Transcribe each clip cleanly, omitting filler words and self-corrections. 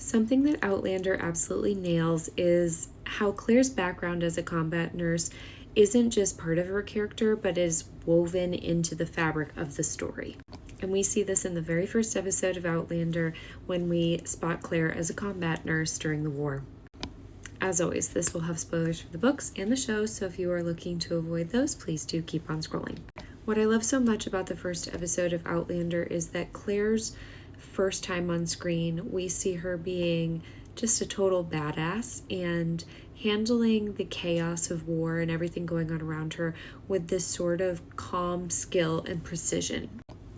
Something that Outlander absolutely nails is how Claire's background as a combat nurse isn't just part of her character, but is woven into the fabric of the story. And we see this in the very first episode of Outlander when we spot Claire as a combat nurse during the war. As always, this will have spoilers for the books and the show, so if you are looking to avoid those, please do keep on scrolling. What I love so much about the first episode of Outlander is that Claire's first time on screen, we see her being just a total badass and handling the chaos of war and everything going on around her with this sort of calm skill and precision.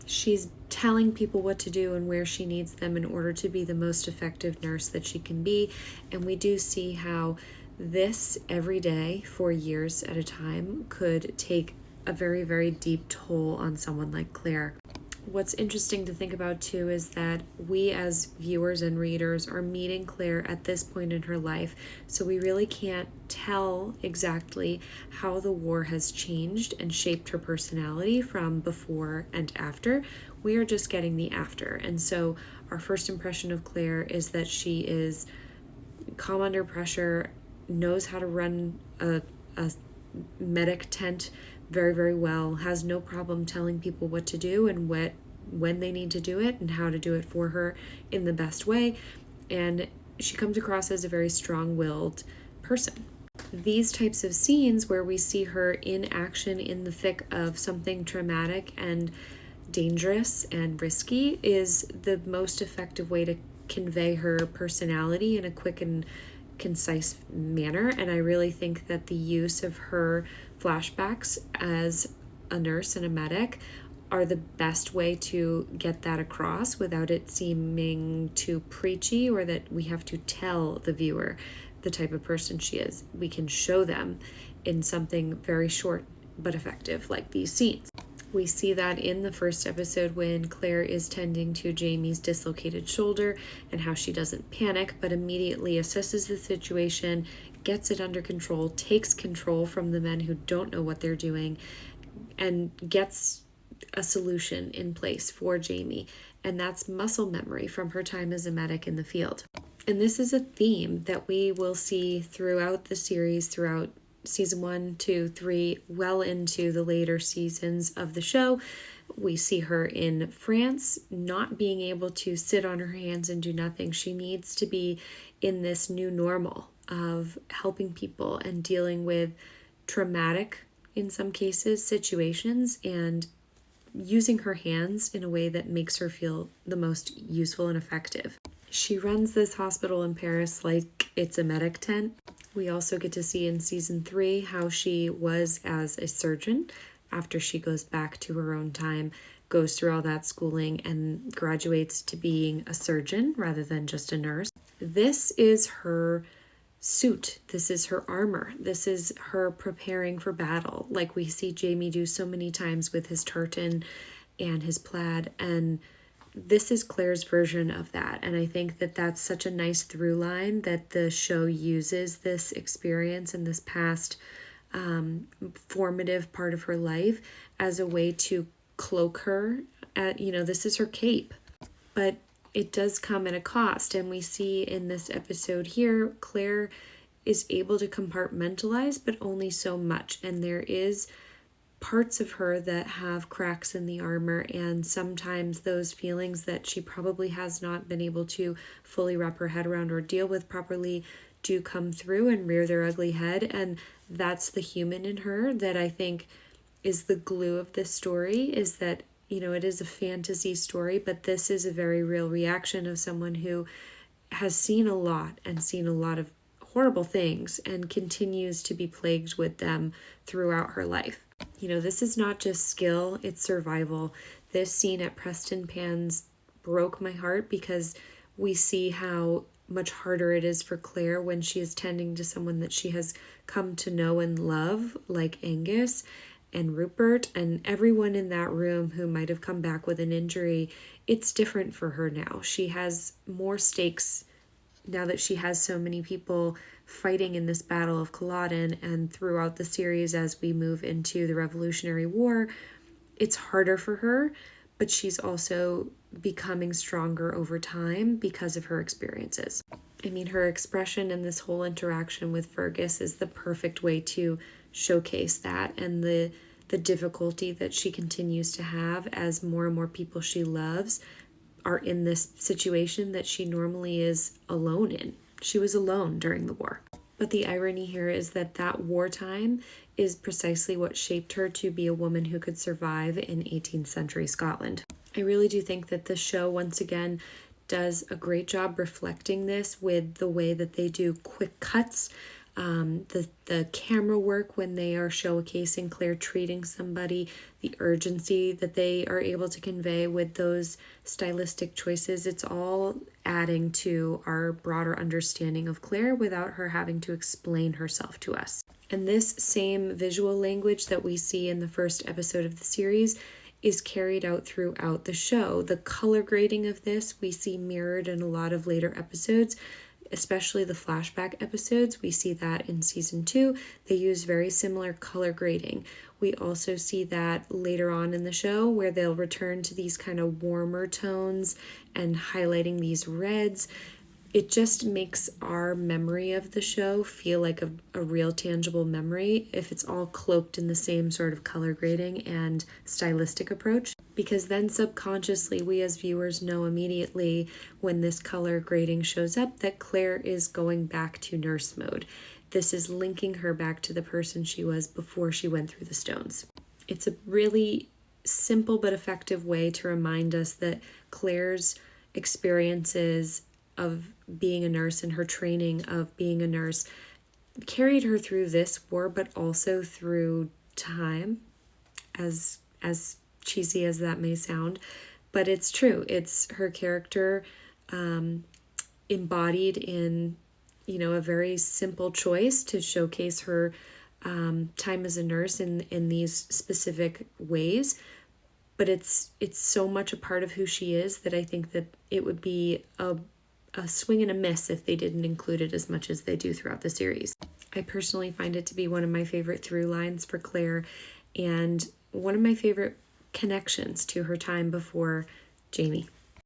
She's telling people what to do and where she needs them in order to be the most effective nurse that she can be. And we do see how this every day for years at a time could take a very, very deep toll on someone like Claire. What's interesting to think about too is that we as viewers and readers are meeting Claire at this point in her life, so we really can't tell exactly how the war has changed and shaped her personality from before and after. We are just getting the after, and so our first impression of Claire is that she is calm under pressure, knows how to run a medic tent very, very well, has no problem telling people what to do and when they need to do it and how to do it for her in the best way. And she comes across as a very strong-willed person. These types of scenes where we see her in action in the thick of something traumatic and dangerous and risky is the most effective way to convey her personality in a quick and concise manner. And I really think that the use of her flashbacks as a nurse and a medic are the best way to get that across without it seeming too preachy or that we have to tell the viewer the type of person she is. We can show them in something very short but effective like these scenes. We see that in the first episode when Claire is tending to Jamie's dislocated shoulder and how she doesn't panic but immediately assesses the situation, gets it under control, takes control from the men who don't know what they're doing, and gets a solution in place for Jamie. And that's muscle memory from her time as a medic in the field. And this is a theme that we will see throughout the series, throughout season 1, 2, 3, well into the later seasons of the show. We see her in France not being able to sit on her hands and do nothing. She needs to be in this new normal of helping people and dealing with traumatic, in some cases, situations and using her hands in a way that makes her feel the most useful and effective. She runs this hospital in Paris like it's a medic tent. We also get to see in season 3 how she was as a surgeon after she goes back to her own time, goes through all that schooling and graduates to being a surgeon rather than just a nurse. This is her suit. This is her armor. This is her preparing for battle, like we see Jamie do so many times with his tartan and his plaid. And this is Claire's version of that. And I think that that's such a nice through line that the show uses this experience and this past formative part of her life as a way to cloak her at, this is her cape. But it does come at a cost. And we see in this episode here, Claire is able to compartmentalize, but only so much. And there is parts of her that have cracks in the armor, and sometimes those feelings that she probably has not been able to fully wrap her head around or deal with properly do come through and rear their ugly head. And that's the human in her that I think is the glue of this story, is that, it is a fantasy story, but this is a very real reaction of someone who has seen a lot and seen a lot of horrible things and continues to be plagued with them throughout her life. This is not just skill, it's survival. This scene at Preston Pans broke my heart because we see how much harder it is for Claire when she is tending to someone that she has come to know and love, like Angus and Rupert and everyone in that room who might have come back with an injury. It's different for her now. She has more stakes now that she has so many people fighting in this Battle of Culloden, and throughout the series as we move into the Revolutionary War, it's harder for her, but she's also becoming stronger over time because of her experiences. I mean, her expression in this whole interaction with Fergus is the perfect way to showcase that, and the difficulty that she continues to have as more and more people she loves are in this situation that she normally is alone in. She was alone during the war. But the irony here is that that wartime is precisely what shaped her to be a woman who could survive in 18th century Scotland. I really do think that the show, once again, does a great job reflecting this with the way that they do quick cuts, the camera work when they are showcasing Claire treating somebody, the urgency that they are able to convey with those stylistic choices. It's all adding to our broader understanding of Claire without her having to explain herself to us. And this same visual language that we see in the first episode of the series is carried out throughout the show. The color grading of this we see mirrored in a lot of later episodes, especially the flashback episodes. We see that in season 2. They use very similar color grading. We also see that later on in the show where they'll return to these kind of warmer tones and highlighting these reds. It just makes our memory of the show feel like a real tangible memory if it's all cloaked in the same sort of color grading and stylistic approach. Because then subconsciously we as viewers know immediately when this color grading shows up that Claire is going back to nurse mode. This is linking her back to the person she was before she went through the stones. It's a really simple but effective way to remind us that Claire's experiences of being a nurse and her training of being a nurse carried her through this war, but also through time, as cheesy as that may sound. But it's true. It's her character embodied in, a very simple choice to showcase her time as a nurse in these specific ways. But it's so much a part of who she is that I think that it would be a swing and a miss if they didn't include it as much as they do throughout the series. I personally find it to be one of my favorite through lines for Claire and one of my favorite connections to her time before Jamie.